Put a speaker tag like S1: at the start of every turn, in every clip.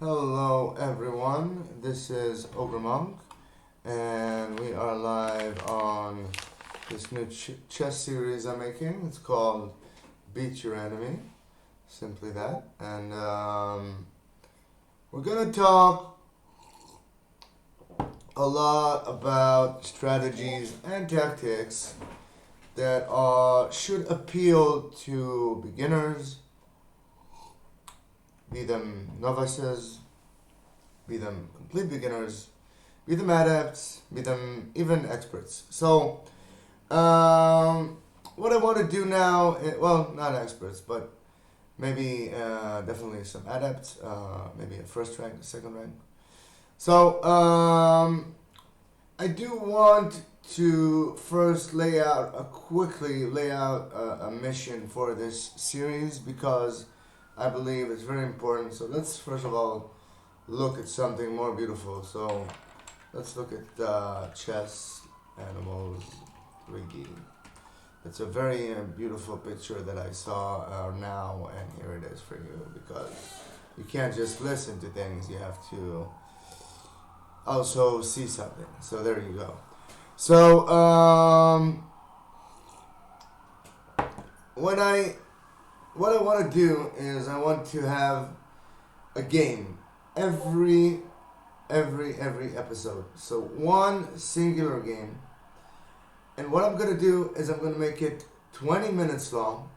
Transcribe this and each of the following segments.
S1: Hello everyone, this is Ogre Monk, and we are live on this new chess series I'm making. It's called Beat Your Enemy, simply that. And we're going to talk a lot about strategies and tactics that should appeal to beginners, be them novices, be them complete beginners, be them adepts, be them even experts. So, what I want to do now, well, not experts, but maybe definitely some adepts, maybe a first rank, a second rank. So, I do want to first quickly lay out a mission for this series because I believe it's very important. So let's first of all look at something more beautiful. So let's look at chess animals 3D. It's a very beautiful picture that I saw now, and here it is for you, because you can't just listen to things, you have to also see something. So there you go. So what I want to do is I want to have a game every episode. So one singular game. And what I'm going to do is I'm going to make it 20 minutes long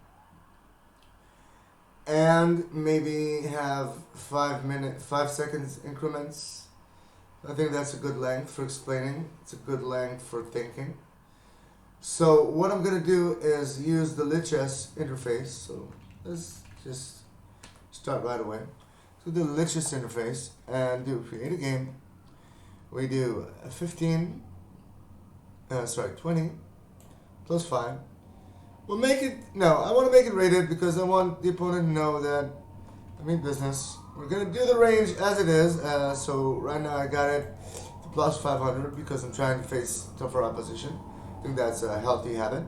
S1: and maybe have 5 seconds increments. I think that's a good length for explaining. It's a good length for thinking. So what I'm going to do is use the Lichess interface. So let's just start right away. So the Lichess interface and create a game. We do 20 plus 5. We'll make it, I want to make it rated because I want the opponent to know that I mean business. We're going to do the range as it is. So right now I got it to plus 500 because I'm trying to face tougher opposition. I think that's a healthy habit.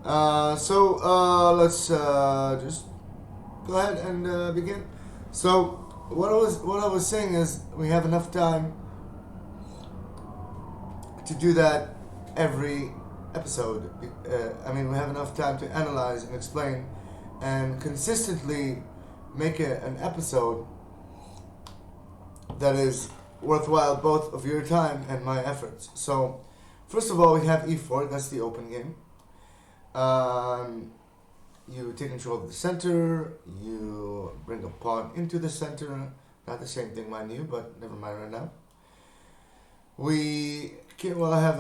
S1: So let's just go ahead and begin. So what I was saying is we have enough time to do that every episode. We have enough time to analyze and explain and consistently make an episode that is worthwhile both of your time and my efforts. So first of all, we have e4. That's the open game. You take control of the center. You bring a pawn into the center. Not the same thing, mind you, but never mind right now. I have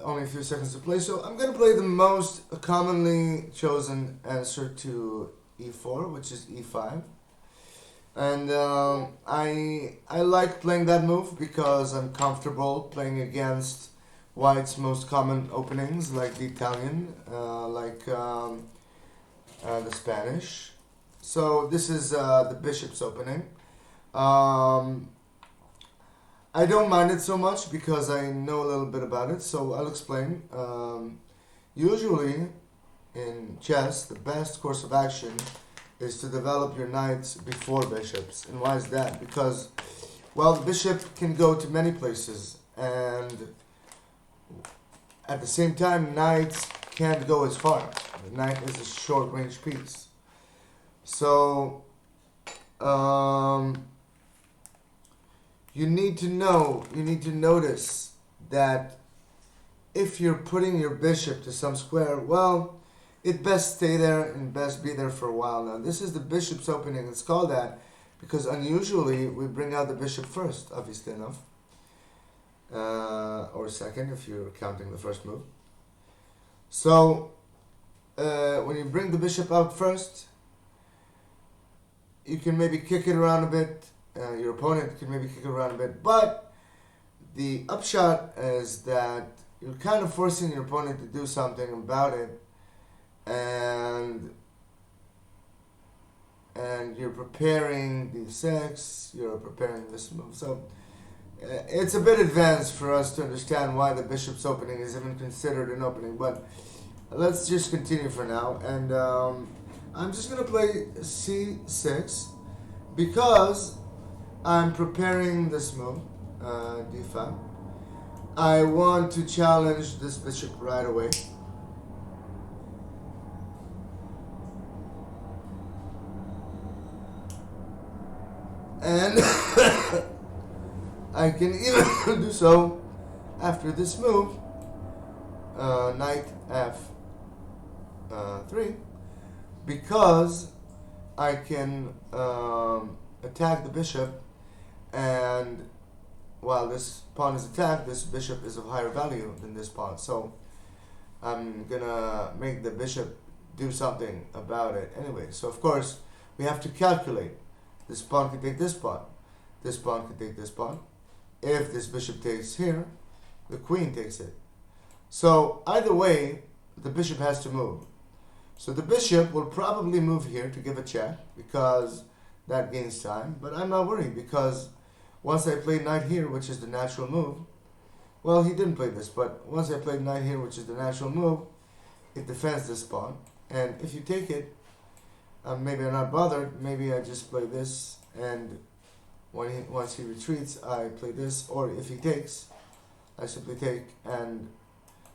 S1: only a few seconds to play, so I'm going to play the most commonly chosen answer to e4, which is e5. And I like playing that move because I'm comfortable playing against White's most common openings, like the Italian, like the Spanish. So this is the bishop's opening. I don't mind it so much because I know a little bit about it, so I'll explain. Usually in chess, the best course of action is to develop your knights before bishops. And why is that? Because, well, the bishop can go to many places, and at the same time, knights can't go as far. The knight is a short-range piece. So, you need to notice that if you're putting your bishop to some square, well, it best stay there and best be there for a while. Now, this is the bishop's opening. It's called that because unusually we bring out the bishop first, obviously enough. Or second if you're counting the first move. So, when you bring the bishop out first, you can maybe kick it around a bit. Your opponent can maybe kick it around a bit. But the upshot is that you're kind of forcing your opponent to do something about it. And you're preparing d6, you're preparing this move. So it's a bit advanced for us to understand why the bishop's opening is even considered an opening. But let's just continue for now. And I'm just going to play c6 because I'm preparing this move, d5. I want to challenge this bishop right away. And I can even do so after this move, knight f3, because I can attack the bishop, and while this pawn is attacked, this bishop is of higher value than this pawn. So I'm gonna make the bishop do something about it anyway. So of course we have to calculate. This pawn can take this pawn. This pawn can take this pawn. If this bishop takes here, the queen takes it. So either way, the bishop has to move. So the bishop will probably move here to give a check because that gains time. But I'm not worried because once I play knight here, which is the natural move, well, he didn't play this, but once I played knight here, which is the natural move, it defends this pawn. And if you take it, maybe I'm not bothered. Maybe I just play this, and once he retreats, I play this. Or if he takes, I simply take. And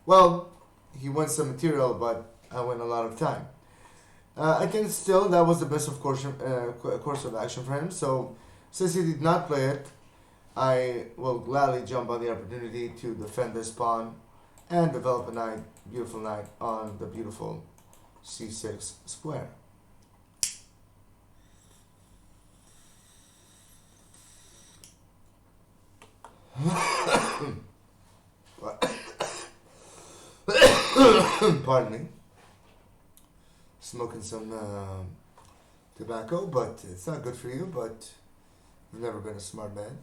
S1: well, he wins some material, but I win a lot of time. I think still that was the best of course of action for him. So since he did not play it, I will gladly jump on the opportunity to defend this pawn and develop a knight, beautiful knight, on the beautiful c6 square. Pardon me. Smoking some tobacco, but it's not good for you, but I've never been a smart man.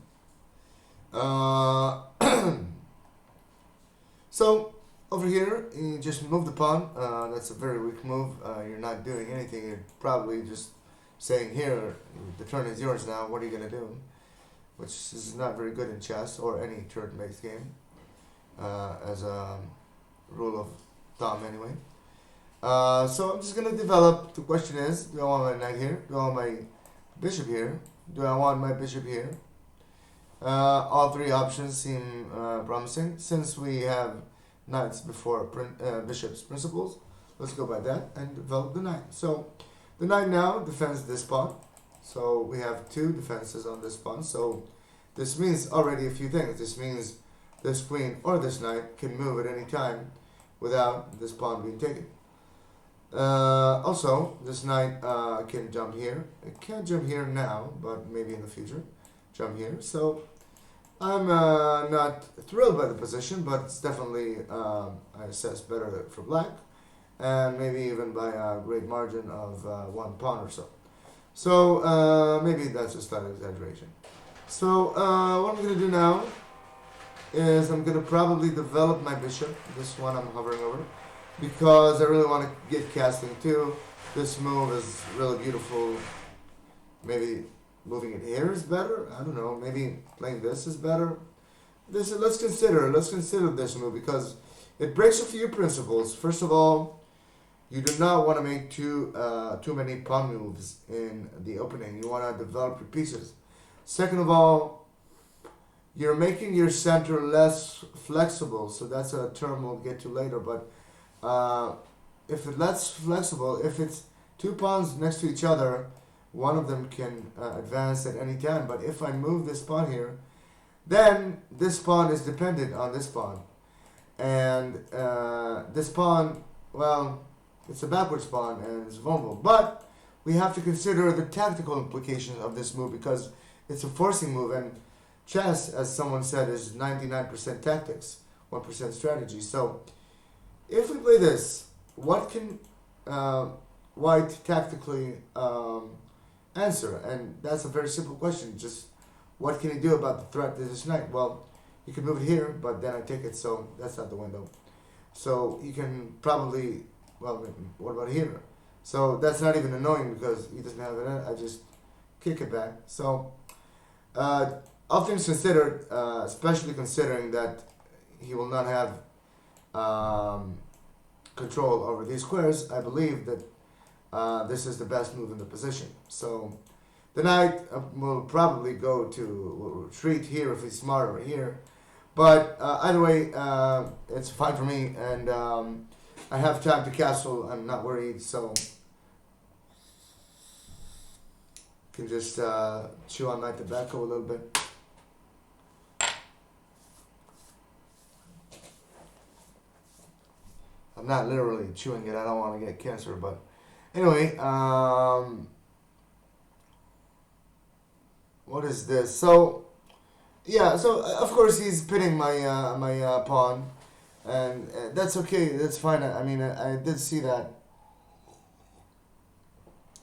S1: So over here, you just move the pawn. That's a very weak move. You're not doing anything. You're probably just saying, here, the turn is yours now. What are you going to do? Which is not very good in chess or any turn-based game, as a rule of thumb anyway. So I'm just going to develop. The question is, do I want my knight here? Do I want my bishop here? Do I want my bishop here? All three options seem promising. Since we have knights before bishop's principles, let's go by that and develop the knight. So the knight now defends this pawn. So we have two defenses on this pawn. So this means already a few things. This means this queen or this knight can move at any time without this pawn being taken. Also, this knight can jump here. It can't jump here now, but maybe in the future. Jump here. So I'm not thrilled by the position, but it's definitely, I assess, better for black. And maybe even by a great margin of 1 pawn or so. So maybe that's a slight exaggeration. So what I'm going to do now is I'm going to probably develop my bishop. This one I'm hovering over, because I really want to get castling too. This move is really beautiful. Maybe moving it here is better. I don't know. Maybe playing this is better. Let's consider this move because it breaks a few principles. First of all, you do not want to make too many pawn moves in the opening. You want to develop your pieces. Second of all, you're making your center less flexible. So that's a term we'll get to later. But if it's less flexible, if it's 2 pawns next to each other, one of them can advance at any time. But if I move this pawn here, then this pawn is dependent on this pawn. And this pawn, well, it's a backwards pawn and it's vulnerable. But we have to consider the tactical implications of this move because it's a forcing move. And chess, as someone said, is 99% tactics, 1% strategy. So if we play this, what can white tactically answer? And that's a very simple question. Just what can he do about the threat to this knight? Well, he can move it here, but then I take it, so that's not the window. So he can probably, well, what about here? So that's not even annoying because he doesn't have it. I just kick it back. So all things considered, especially considering that he will not have control over these squares, I believe that this is the best move in the position. So The knight will probably will retreat here if he's smarter here. But either way, it's fine for me, and I have time to castle. I'm not worried, so can just chew on my tobacco a little bit. I'm not literally chewing it. I don't want to get cancer, but anyway, what is this? So yeah, so of course he's pinning my pawn, and that's okay. That's fine. I mean, I did see that.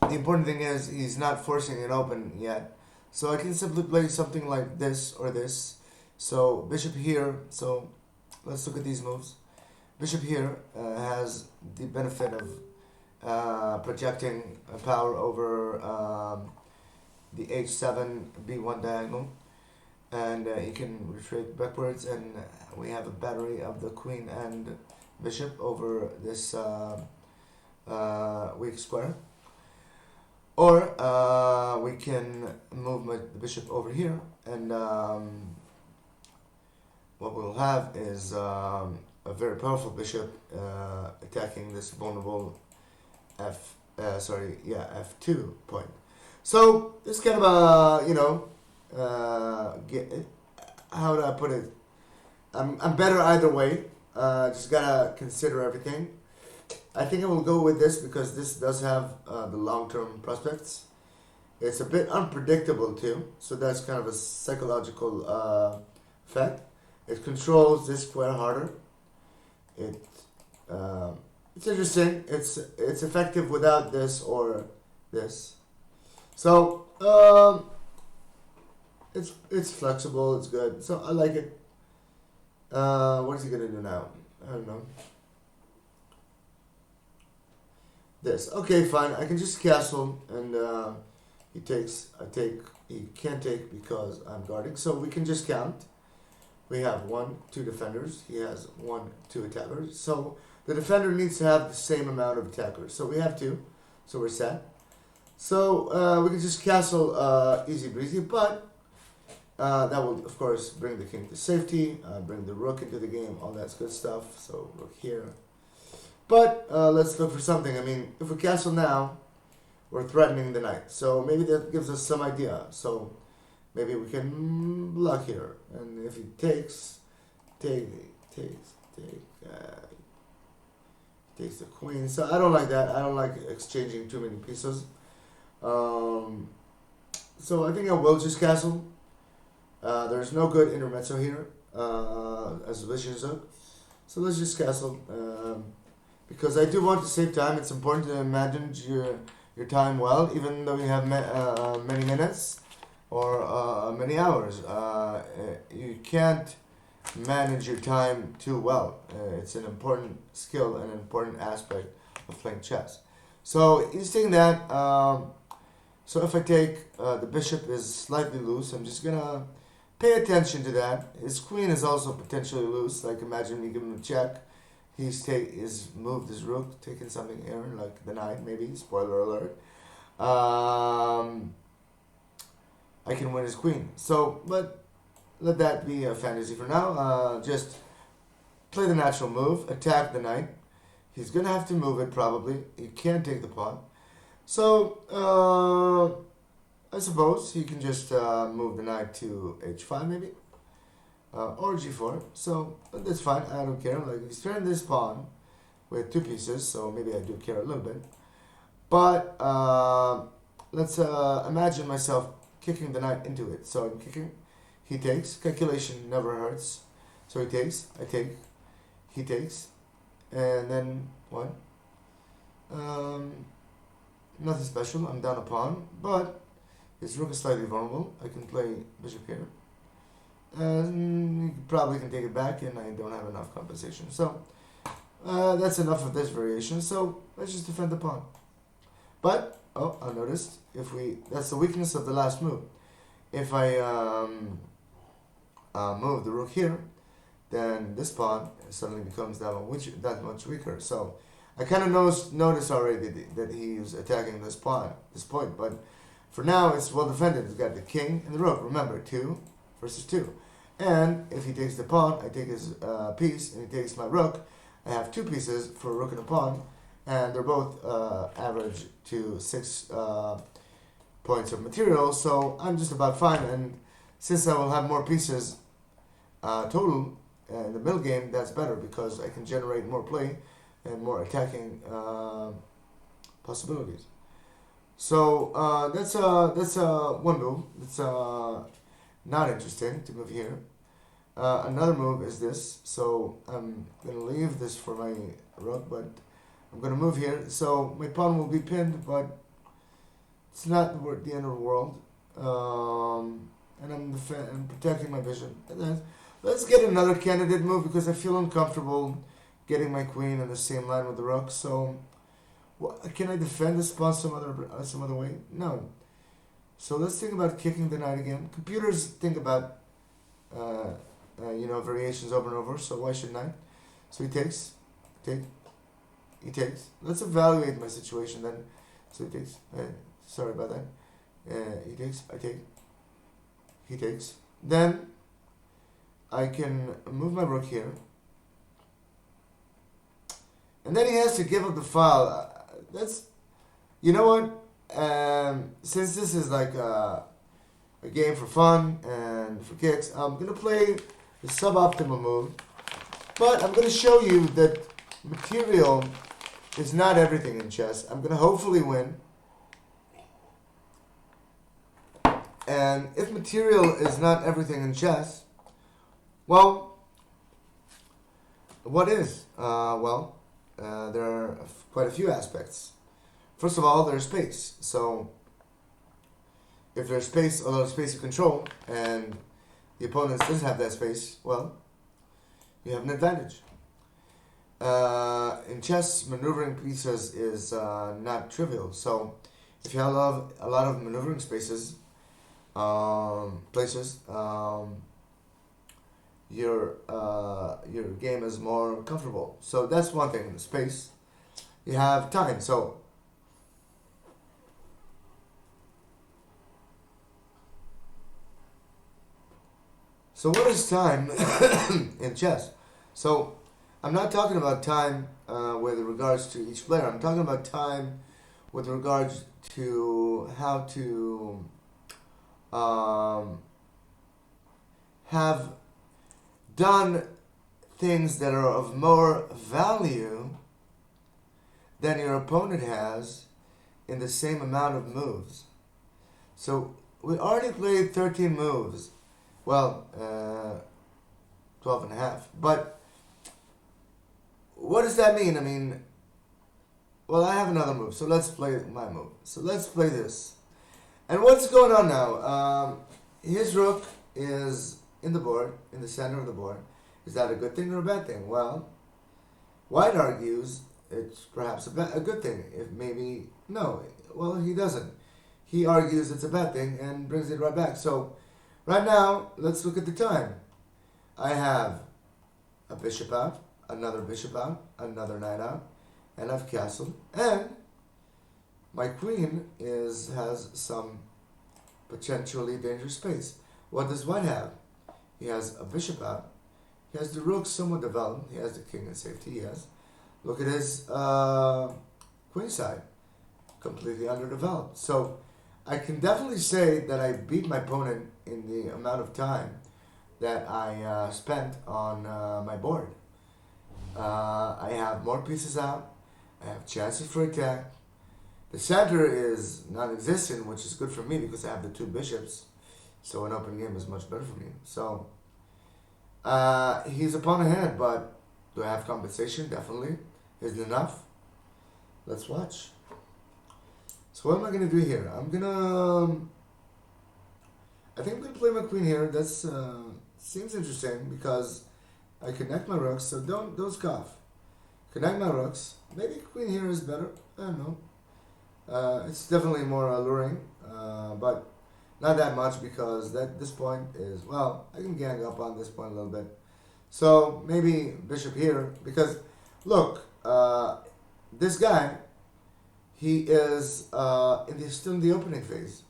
S1: The important thing is he's not forcing it open yet, so I can simply play something like this or this. So bishop here. So let's look at these moves. Bishop here has the benefit of projecting power over the h7 b1 diagonal, and you can retreat backwards, and we have a battery of the queen and bishop over this weak square. Or we can move the bishop over here, and what we'll have is a very powerful bishop attacking this vulnerable f2 point. So it's kind of how do I put it? I'm better either way. Just gotta consider everything. I think I will go with this because this does have the long-term prospects. It's a bit unpredictable too, so that's kind of a psychological effect. It controls this square harder. It's interesting. It's effective without this or this. So it's flexible. It's good. So I like it. What is he gonna do now? I don't know. This. Okay, fine. I can just castle, and he takes. I take. He can't take because I'm guarding. So we can just count. We have 1, 2 defenders. He has 1, 2 attackers. So the defender needs to have the same amount of attackers. So we have 2. So we're set. So we can just castle easy breezy, but that will of course bring the king to safety, bring the rook into the game, all that good stuff. So rook here. But let's look for something. I mean, if we castle now, we're threatening the knight. So maybe that gives us some idea. So maybe we can block here. And if he takes the queen. So I don't like that. I don't like exchanging too many pieces. So I think I will just castle. There's no good intermezzo here as visions up. So let's just castle. Because I do want to save time. It's important to manage your time well, even though you have many minutes or many hours. You can't manage your time too well. It's an important skill and an important aspect of playing chess. So he's taking that. So if I take the bishop is slightly loose, I'm just gonna pay attention to that. His queen is also potentially loose. Like imagine you give him a check. He's moved his rook, taking something here, like the knight maybe, spoiler alert. I can win his queen. So, but let that be a fantasy for now. Just play the natural move, attack the knight. He's going to have to move it probably. He can't take the pawn. So, I suppose he can just move the knight to h5 maybe. Or g4, so that's fine. I don't care. Like he's turning this pawn with 2 pieces, so maybe I do care a little bit. But let's imagine myself kicking the knight into it. So I'm kicking. He takes. Calculation never hurts. So he takes. I take. He takes, and then what? Nothing special. I'm down a pawn, but his rook is slightly vulnerable. I can play bishop here. You probably can take it back, and I don't have enough compensation. So that's enough of this variation. So let's just defend the pawn. But I noticed that's the weakness of the last move. If I move the rook here, then this pawn suddenly becomes that much weaker. So I kind of noticed already that he's attacking this point, but For now, it's well defended. It's got the king and the rook. Remember, 2 versus 2. And if he takes the pawn, I take his piece, and he takes my rook. I have 2 pieces for a rook and a pawn, and they're both average to 6 points of material, so I'm just about fine. And since I will have more pieces total in the middle game, that's better because I can generate more play and more attacking possibilities. So that's one move. It's not interesting to move here. Another move is this. So I'm gonna leave this for my rook, but I'm gonna move here. So my pawn will be pinned, but it's not the end of the world. And I'm protecting my vision. And then let's get another candidate move because I feel uncomfortable getting my queen in the same line with the rook. So, can I defend this pawn some other way? No. So let's think about kicking the knight again. Computers think about variations over and over. So why shouldn't I? So he takes. Let's evaluate my situation then. So he takes. Sorry about that. He takes. I take. He takes. Then I can move my rook here. And then he has to give up the file. You know what? Since this is like a game for fun and for kicks, I'm going to play the suboptimal move. But I'm going to show you that material is not everything in chess. I'm going to hopefully win. And if material is not everything in chess, well, what is? There are quite a few aspects. First of all, there's space. So, if there's space, a lot of space to control, and the opponent doesn't have that space, well, you have an advantage. In chess, maneuvering pieces is not trivial. So, if you have a lot of maneuvering places, your game is more comfortable. So that's one thing. The space, you have time. So what is time in chess? So I'm not talking about time with regards to each player. I'm talking about time with regards to how to have done things that are of more value than your opponent has in the same amount of moves. So we already played 13 moves. Well, 12 and a half. But what does that mean? I mean, well, I have another move, so let's play my move. So let's play this. And what's going on now? His rook is in the board, in the center of the board. Is that a good thing or a bad thing? Well, White argues it's perhaps a good thing. If maybe, no. Well, he doesn't. He argues it's a bad thing and brings it right back. So, right now, let's look at the time. I have a bishop out, another bishop out, another knight out, and I've castled. And my queen has some potentially dangerous space. What does White have? He has a bishop out. He has the rook somewhat developed. He has the king in safety, yes. Look at his queen side. Completely underdeveloped. So I can definitely say that I beat my opponent in the amount of time that I spent on my board. I have more pieces out. I have chances for attack. The center is non-existent, which is good for me because I have the 2 bishops. So an open game is much better for me. So he's a pawn ahead, but do I have compensation? Definitely. Isn't enough? Let's watch. So what am I going to do here? I think I'm going to play my queen here. That's seems interesting because I connect my rooks. So don't scoff. Connect my rooks. Maybe queen here is better. I don't know. It's definitely more alluring, but not that much because this point is, well, I can gang up on this point a little bit. So maybe bishop here because, look, this guy, he is still in the opening phase.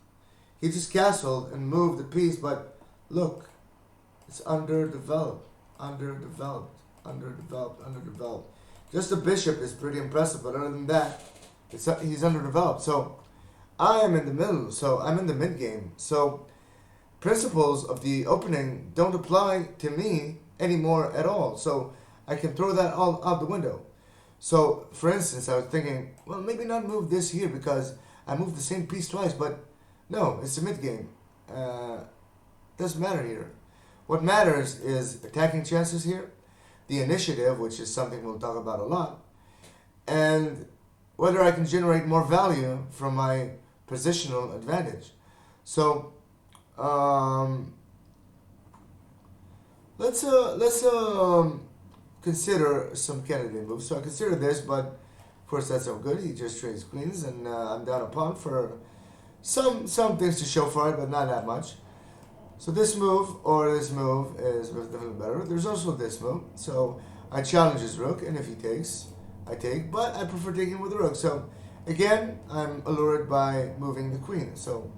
S1: He just castled and moved the piece, but look, it's underdeveloped, underdeveloped. Just the bishop is pretty impressive, but other than that, he's underdeveloped. So I am in the middle, so I'm in the mid game. So principles of the opening don't apply to me anymore at all. So I can throw that all out the window. So for instance, I was thinking, well, maybe not move this here because I moved the same piece twice, but no, it's a mid game. Doesn't matter here. What matters is attacking chances here, the initiative, which is something we'll talk about a lot, and whether I can generate more value from my positional advantage. So let's consider some candidate moves. So I consider this, but of course that's not good. He just trades queens, and I'm down a pawn for some things to show for it, but not that much. So this move or this move is definitely better. There's also this move. So I challenge his rook, and if he takes, I take. But I prefer taking with the rook. So again, I'm allured by moving the queen. So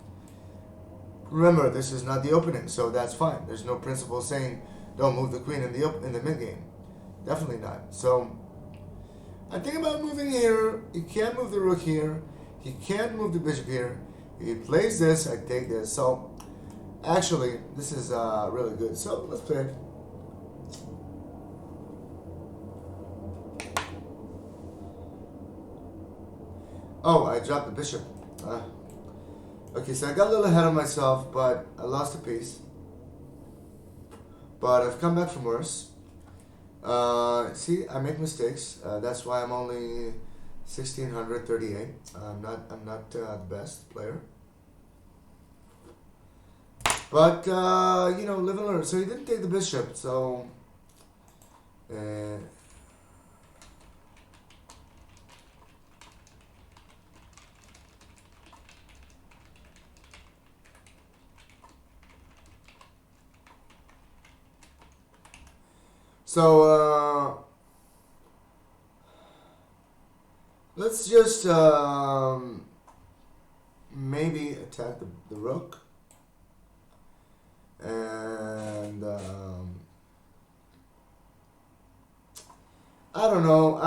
S1: remember, this is not the opening, so that's fine. There's no principle saying don't move the queen in the mid game. Definitely not. So I think about moving here. He can't move the rook here. He can't move the bishop here. If he plays this, I take this. So actually, this is really good. So let's play it. Oh, I dropped the bishop. Okay, so I got a little ahead of myself, but I lost a piece. But I've come back from worse. See, I make mistakes. That's why I'm only 1638. I'm not the best player. But live and learn. So he didn't take the bishop. So let's just maybe attack the rook. And I don't know.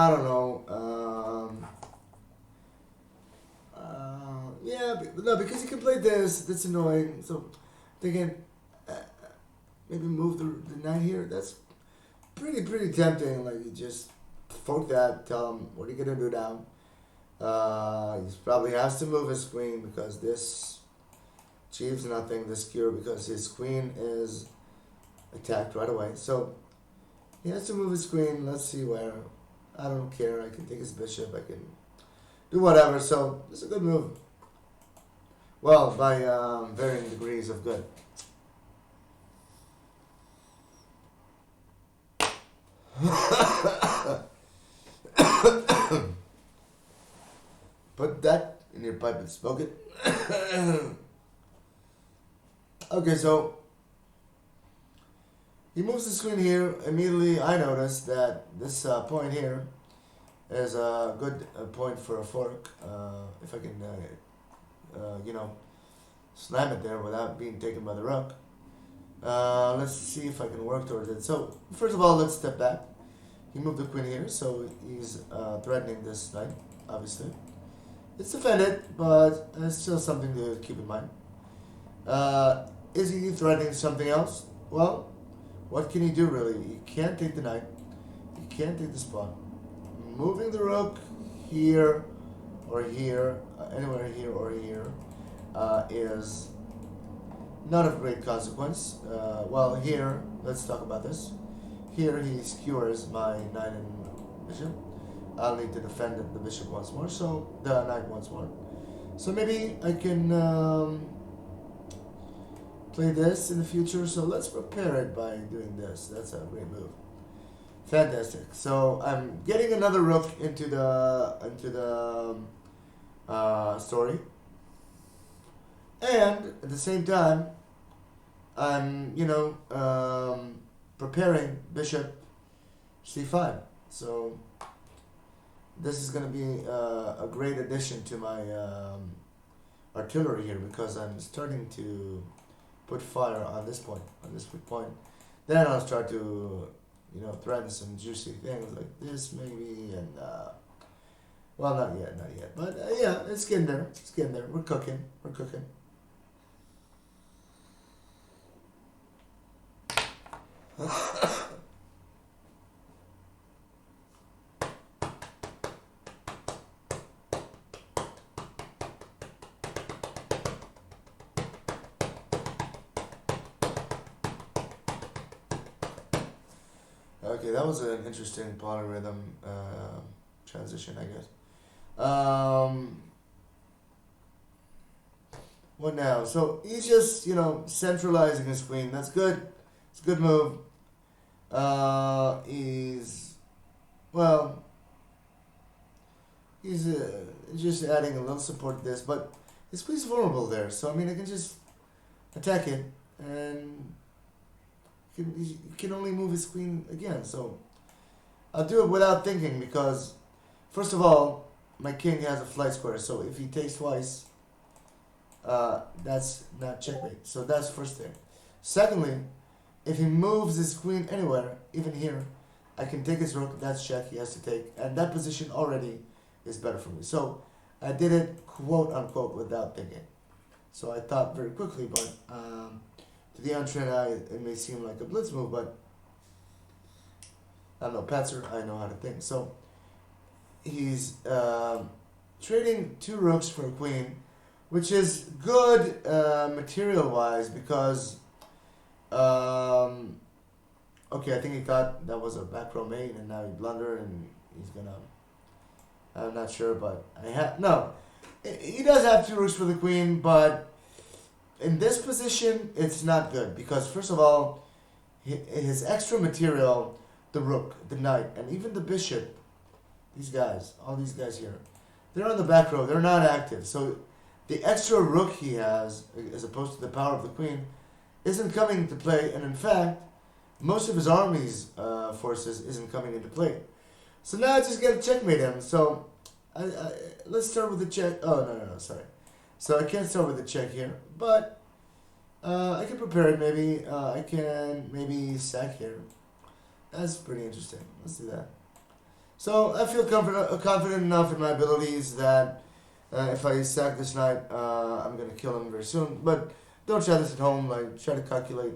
S1: Yeah, no, because he can play this. That's annoying. So thinking maybe move the knight here. That's pretty tempting. Like you just fork that. Tell him what are you gonna do now. He probably has to move his queen because this achieves nothing, this cure, because his queen is attacked right away. So he has to move his queen. Let's see where. I don't care. I can take his bishop. I can do whatever. So it's a good move. Well, by varying degrees of good. Put that in your pipe and smoke it. Okay, so he moves the screen here. Immediately, I notice that this point here is a good point for a fork. If I can, slam it there without being taken by the rook. Let's see if I can work towards it. So, first of all, let's step back. He moved the queen here, so he's threatening this knight, obviously. It's defended, but it's still something to keep in mind. Is he threatening something else? Well, what can he do really? He can't take the knight. He can't take the pawn. Moving the rook here or here, anywhere here or here, is not of great consequence. Well, here, let's talk about this. Here he skewers my knight and bishop. I'll need to defend the bishop once more, so the knight once more. So maybe I can play this in the future. So let's prepare it by doing this. That's a great move. Fantastic. So I'm getting another rook into the story, and at the same time, I'm preparing bishop c5. So this is going to be a great addition to my artillery here because I'm starting to put fire on this point, on this weak point. Then I'll start to, threaten some juicy things like this maybe, and well, not yet, but yeah, it's getting there. It's getting there. We're cooking. Okay, that was an interesting polyrhythm transition, I guess. What now? So he's just, centralizing his queen. That's good. It's a good move. He's just adding a little support to this, but his queen's vulnerable there. So, I mean, I can just attack it, and he can only move his queen again. So I'll do it without thinking because, first of all, my king has a flight square. So if he takes twice, that's not checkmate. So that's first thing. Secondly, if he moves his queen anywhere, even here, I can take his rook. That's check. He has to take, and that position already is better for me. So I did it quote unquote without thinking. So I thought very quickly, but to the untrained eye, it may seem like a blitz move, but I'm no Patzer. I know how to think. So he's trading 2 rooks for a queen, which is good material-wise because, okay, I think he thought that was a back row mate, and now he blundered, and he's gonna, I'm not sure, but he does have 2 rooks for the queen, but in this position, it's not good because, first of all, his extra material, the rook, the knight, and even the bishop, all these guys here, they're on the back row. They're not active. So the extra rook he has, as opposed to the power of the queen, isn't coming into play. And in fact, most of his army's forces isn't coming into play. So now I just got to checkmate him. So let's start with the check. Oh, no, sorry. So I can't start with the check here, but I can prepare it maybe. I can maybe sack here. That's pretty interesting. Let's do that. So I feel confident enough in my abilities that if I sack this knight, I'm going to kill him very soon. But don't try this at home. Like, try to calculate.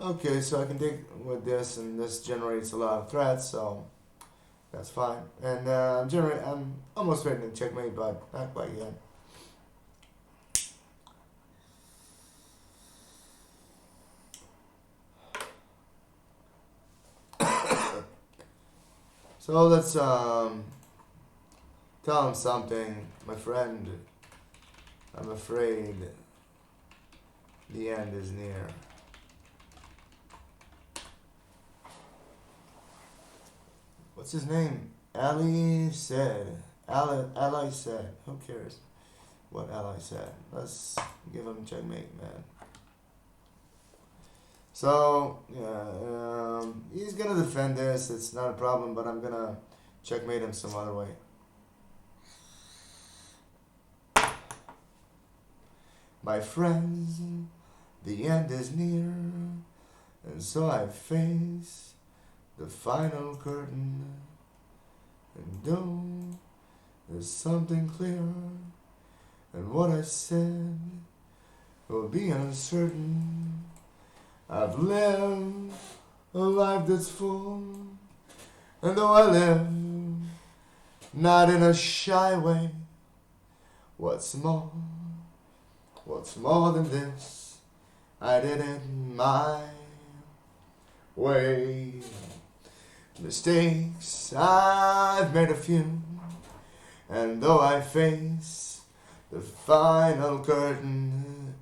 S1: Okay, so I can take with this, and this generates a lot of threats, so that's fine. And I'm almost ready to checkmate, but not quite yet. So let's tell him something, my friend. I'm afraid the end is near. What's his name? Ali said. Ally said. Who cares what Ally said? Let's give him checkmate, man. So, yeah, he's going to defend this. It's not a problem, but I'm going to checkmate him some other way. My friends, the end is near, and so I face the final curtain. And though there's something clear, and what I said will be uncertain, I've lived a life that's full, and though I live not in a shy way, what's more than this, I did it my way. Mistakes, I've made a few, and though I face the final curtain,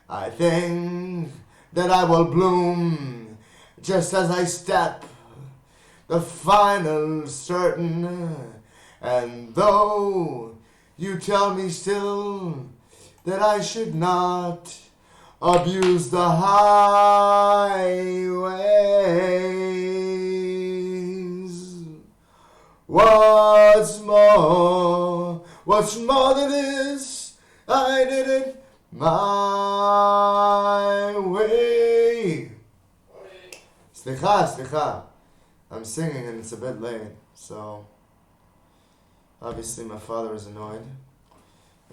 S1: I think that I will bloom just as I step the final certain. And though you tell me still that I should not abuse the highways, What's more than this? I did it my way. Slicha. I'm singing and it's a bit late, so obviously my father is annoyed.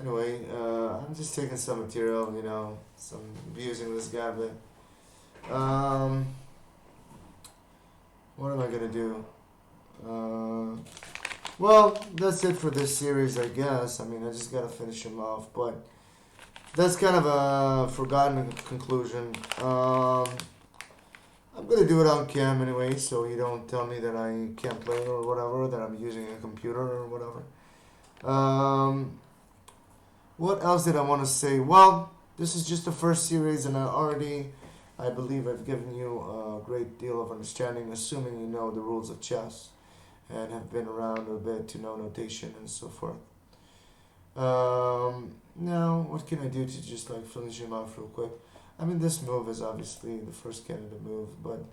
S1: Anyway, I'm just taking some material, some abusing this guy a bit. What am I gonna do? Well, that's it for this series, I guess. I mean, I just gotta finish him off, but that's kind of a forgotten conclusion. I'm gonna do it on cam anyway, so you don't tell me that I can't play or whatever, that I'm using a computer or whatever. What else did I want to say? Well, this is just the first series, and I believe I've given you a great deal of understanding, assuming you know the rules of chess and have been around a bit to know notation and so forth. Now, what can I do to just finish him off real quick? I mean, this move is obviously the first candidate move, but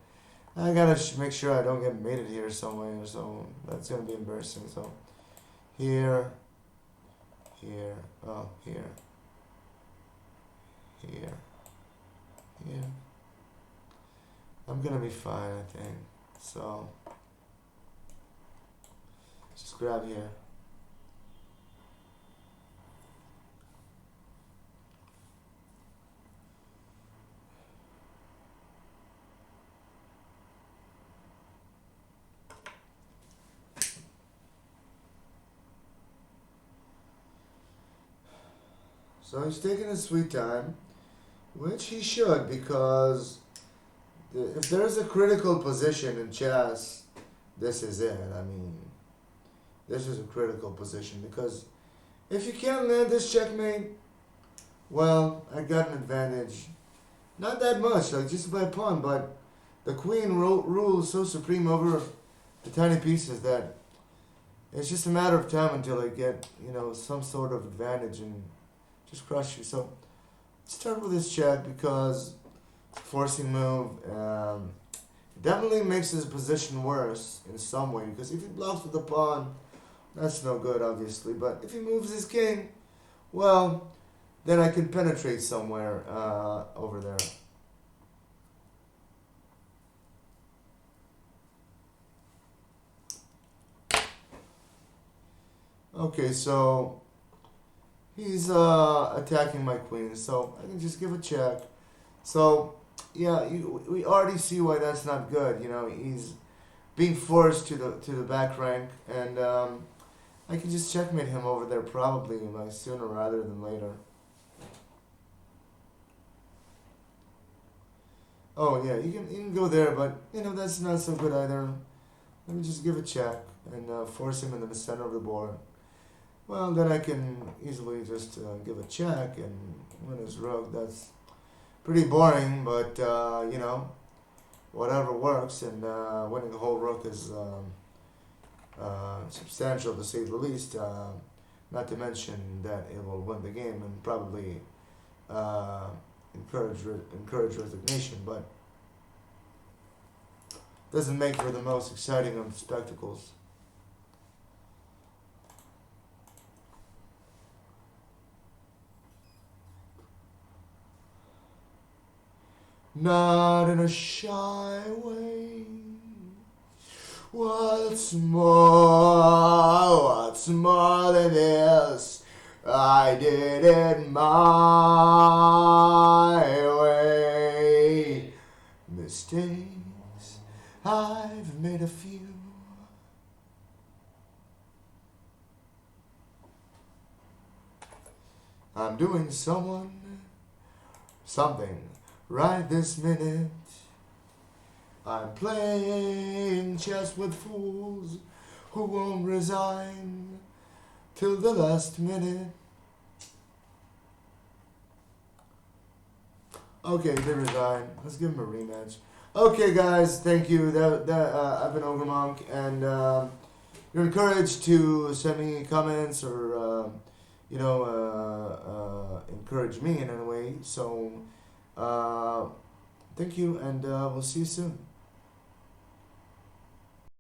S1: I gotta make sure I don't get mated here somewhere, so that's gonna be embarrassing. So, here, here. I'm gonna be fine, I think. So, just grab here. So he's taking his sweet time, which he should, because if there's a critical position in chess, this is it. I mean, this is a critical position, because if you can't land this checkmate, well, I got an advantage. Not that much, just by a pawn, but the queen rules so supreme over the tiny pieces that it's just a matter of time until I get, some sort of advantage and just crush you. So start with this check, because forcing move definitely makes his position worse in some way, because if he blocks with the pawn, that's no good, obviously. But if he moves his king, well, then I can penetrate somewhere over there. Okay, so he's attacking my queen, so I can just give a check. So, yeah, we already see why that's not good. He's being forced to the back rank, and I can just checkmate him over there probably sooner rather than later. Oh yeah, you can go there, but that's not so good either. Let me just give a check and force him into the center of the board. Well, then I can easily just give a check and win his rook. That's pretty boring, but whatever works. And winning a whole rook is substantial, to say the least. Not to mention that it will win the game and probably encourage resignation, but doesn't make for the most exciting of spectacles. Not in a shy way. What's more than this? I did it my way. Mistakes, I've made a few. I'm doing something right this minute. I'm playing chess with fools who won't resign till the last minute. Okay, they resign. Let's give them a rematch. Okay, guys, thank you. I've been Ogrmonk, and you're encouraged to send me comments or encourage me in any way. So, thank you, and we'll see you soon.